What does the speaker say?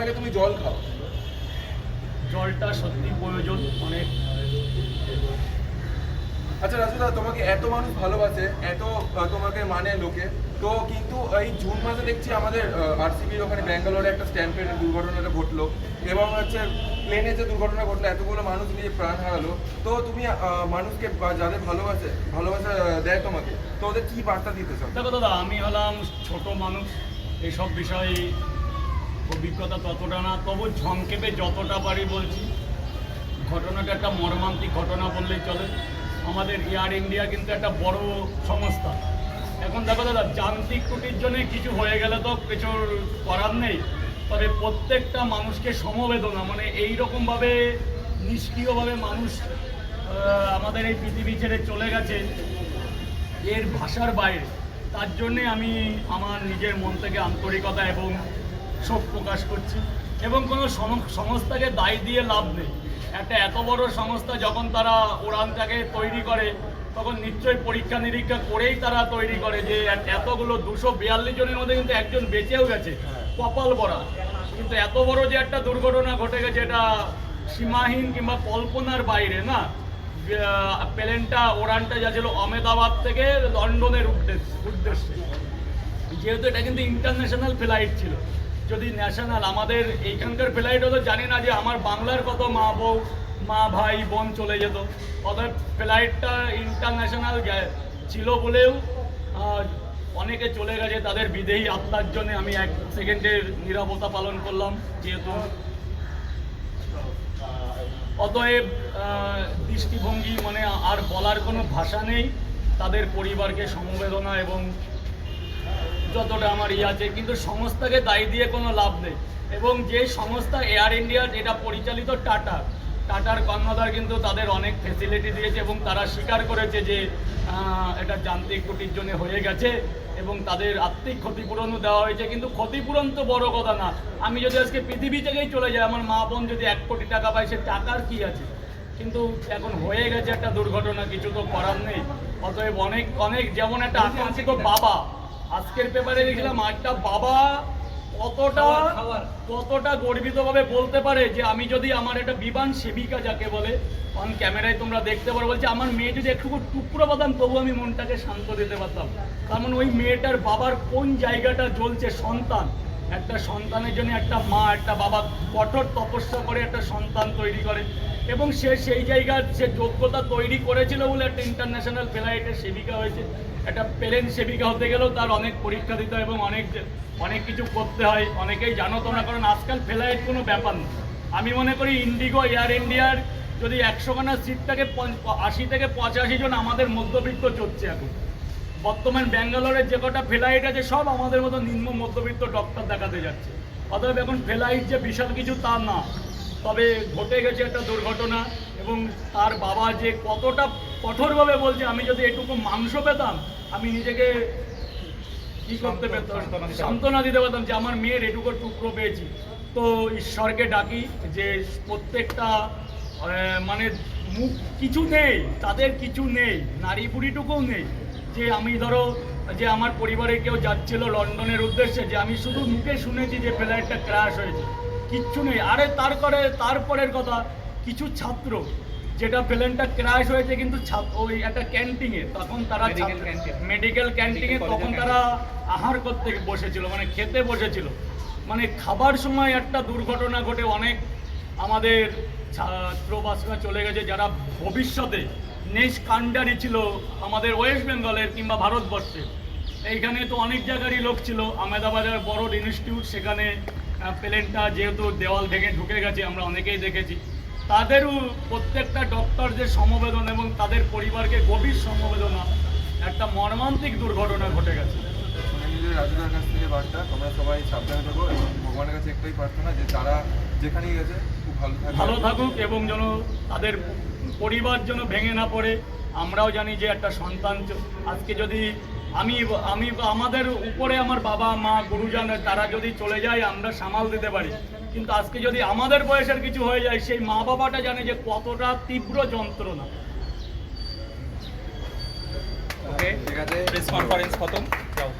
আগে তুমি জল খাও। জলটা সত্যি প্রয়োজন অনেক। আচ্ছা রাজুদা, তোমাকে এত মানুষ ভালোবাসে, এত তোমাকে মানে লোকে, তো কিন্তু এই জুন মাসে দেখছি আমাদের আরসিবির ওখানে ব্যাঙ্গালোরে একটা স্ট্যাম্পের দুর্ঘটনাটা ঘটলো, এবং হচ্ছে প্লেনে যে দুর্ঘটনা ঘটলো, এতগুলো মানুষ নিয়ে প্রাণ হারালো। তো তুমি মানুষকে যাদের ভালোবাসা দেয় তোমাকে, তো ওদের কি বার্তা দিতে চাও? দেখো দাদা, আমি হলাম ছোট মানুষ, এইসব বিষয়ে অভিজ্ঞতা ততটা না, তবু ঝংক্ষেপে যতটা পারি বলছি। ঘটনাটা একটা মর্মান্তিক ঘটনা বললেই চলে। আমাদের এয়ার ইন্ডিয়া কিন্তু একটা বড় সংস্থা। এখন দেখো দাদা, যান্ত্রিক ত্রুটির জন্য কিছু হয়ে গেলে তো কিছু করার নেই, তবে প্রত্যেকটা মানুষকে সমবেদনা, মানে এইরকমভাবে নিষ্ক্রিয়ভাবে মানুষ আমাদের এই পৃথিবী ছেড়ে চলে গেছে এর ভাষার বাইরে। তার জন্যে আমি আমার নিজের মন থেকে আন্তরিকতা এবং শোক প্রকাশ করছি, এবং কোনো সংস্থাকে দায় দিয়ে লাভ নেই। একটা এত বড় সংস্থা যখন তারা উড়ানটাকে তৈরি করে, তখন নিশ্চয়ই পরীক্ষা নিরীক্ষা করেই তারা তৈরি করে যে এতগুলো 242 জনের মধ্যে কিন্তু একজন বেঁচেও গেছে, কপাল ভরা। কিন্তু এত বড় যে একটা দুর্ঘটনা ঘটে গেছে, এটা সীমাহীন কিংবা কল্পনার বাইরে না। প্লেনটা উড়ানটা যাচ্ছিল আহমেদাবাদ থেকে লন্ডনের উদ্দেশ্যে, যেহেতু এটা কিন্তু ইন্টারন্যাশনাল ফ্লাইট ছিল। যদি ন্যাশনাল আমাদের এইখানকার ফ্লাইট হতো, জানি না যে আমার বাংলার কত মা বউ, মা ভাই বোন চলে যেত। অতএব ফ্লাইটটা ইন্টারন্যাশনাল ছিল বলেও অনেকে চলে গেছে। তাদের বিদেহী আত্মার জন্য আমি 1 সেকেন্ডের নীরবতা পালন করলাম। যেহেতু অতএব দৃষ্টিভঙ্গি মানে আর বলার কোনো ভাষা নেই। তাদের পরিবারকে সমবেদনা এবং যতটা আমার আছে, কিন্তু সংস্থাকে দায়ী দিয়ে কোনো লাভ নেই। এবং যে সংস্থা এয়ার ইন্ডিয়া, এটা পরিচালিত টাটার কর্ণধার কিন্তু তাদের অনেক ফেসিলিটি দিয়েছে, এবং তারা স্বীকার করেছে যে এটা যান্ত্রিক ত্রুটির জন্য হয়ে গেছে, এবং তাদের আর্থিক ক্ষতিপূরণও দেওয়া হয়েছে। কিন্তু ক্ষতিপূরণ তো বড় কথা না। আমি যদি আজকে পৃথিবী থেকেই চলে যাই, আমার মা বোন যদি 1 কোটি টাকা পায়, সে টাকার কি আছে? কিন্তু এখন হয়ে গেছে একটা দুর্ঘটনা, কিছু তো করার নেই। অতএব অনেক যেমন একটা আকাঙ্ক্ষিত বাবা, আজকের পেপারে দেখছিলাম একটা বাবা কতটা গর্বিতভাবে বলতে পারে যে আমি যদি আমার একটা বিমান সেবিকা, যাকে বলে অন ক্যামেরায় তোমরা দেখতে পারো, বলছে আমার মেয়ে যদি একটু টুকরো পাতাম তবু আমি মনটাকে শান্ত দিতে পারতাম। তার মানে ওই মেয়েটার বাবার কোন জায়গাটা জ্বলছে। সন্তান, একটা সন্তানের জন্য একটা মা, একটা বাবা কঠোর তপস্যা করে একটা সন্তান তৈরি করে, এবং সে সেই জায়গার সে যোগ্যতা তৈরি করেছিল বলে একটা ইন্টারন্যাশনাল ফ্লাইটের সেবিকা হয়েছে। একটা প্লেন সেবিকা হতে গেলেও তার অনেক পরীক্ষা দিতে হয় এবং অনেক কিছু করতে হয়। অনেকেই জানো তোমরা, কারণ আজকাল ফ্লাইট কোনো ব্যাপার না। আমি মনে করি ইন্ডিগো, এয়ার ইন্ডিয়ার যদি 100খানা সিট থাকে, 80 থেকে 85 জন আমাদের মধ্যবিত্ত চড়ছে এখন। বর্তমান ব্যাঙ্গালোরের যে কটা ফ্লাইট আছে সব আমাদের মতো নিম্ন মধ্যবিত্ত ডক্টর দেখাতে যাচ্ছে। অতএব এখন ফ্লাইট যে বিশাল কিছু তা না, তবে ঘটে গেছে একটা দুর্ঘটনা, এবং তার বাবা যে কতটা কঠোরভাবে বলছে আমি যদি এটুকু মাংস পেতাম আমি নিজেকে কি করতে পেতাম, সান্ত্বনা দিতে পারতাম যে আমার মেয়ের এটুকু টুকরো পেয়েছি। তো ঈশ্বরকে ডাকি যে প্রত্যেকটা মানে মুখ কিছু নেই, তাদের কিছু নেই, নারী বুড়িটুকুও নেই যে আমি ধরো যে আমার পরিবারে কেউ যাচ্ছিল লন্ডনের উদ্দেশ্যে, যে আমি শুধু মুখে শুনেছি যে ফ্লাইটটা ক্র্যাশ হয়েছে, কিচ্ছু নেই। আরে তারপরের কথা, কিছু ছাত্র, যেটা প্লেনটা ক্র্যাশ হয়েছে কিন্তু ওই একটা ক্যান্টিনে, তখন তারা মেডিকেল ক্যান্টিনে তখন তারা আহার করতে বসেছিল, মানে খেতে বসেছিল। মানে খাবার সময় একটা দুর্ঘটনা ঘটে অনেক আমাদের ছাত্রবাসীরা চলে গেছে, যারা ভবিষ্যতে নেক্সট কান্ডারি ছিল আমাদের ওয়েস্ট বেঙ্গলের কিংবা ভারতবর্ষে। এইখানে তো অনেক জায়গারই লোক ছিল, আহমেদাবাদের বড় ইনস্টিটিউট, সেখানে প্লেনটা যেহেতু দেওয়াল ভেঙে ঢুকে গেছে, আমরা অনেকেই দেখেছি। তাদেরও প্রত্যেকটা ডক্টরদের সমবেদনা এবং তাদের পরিবারকে গভীর সমবেদনা। একটা মর্মান্তিক দুর্ঘটনা ঘটে গেছে। রাজুদার কাছ থেকে বার্তা, তোমরা সবাই সাবধানে থাকো, এবং ভগবানের কাছে একটাই প্রার্থনা যে তারা যেখানেই গেছে খুব ভালো থাকুক, এবং যেন তাদের পরিবার যেন ভেঙে না পড়ে। আমরাও জানি যে একটা সন্তান আজকে যদি আমি আমাদের উপরে আমার বাবা মা গুরুজন তারা যদি চলে যায় আমরা সামাল দিতে পারি, কিন্তু আজকে যদি আমাদের বয়সের কিছু হয়ে যায়, সেই মা বাবাটা জানে যে কতটা তীব্র যন্ত্রণা। ওকে, ঠিক আছে, প্রেস কনফারেন্স খতম, যাও।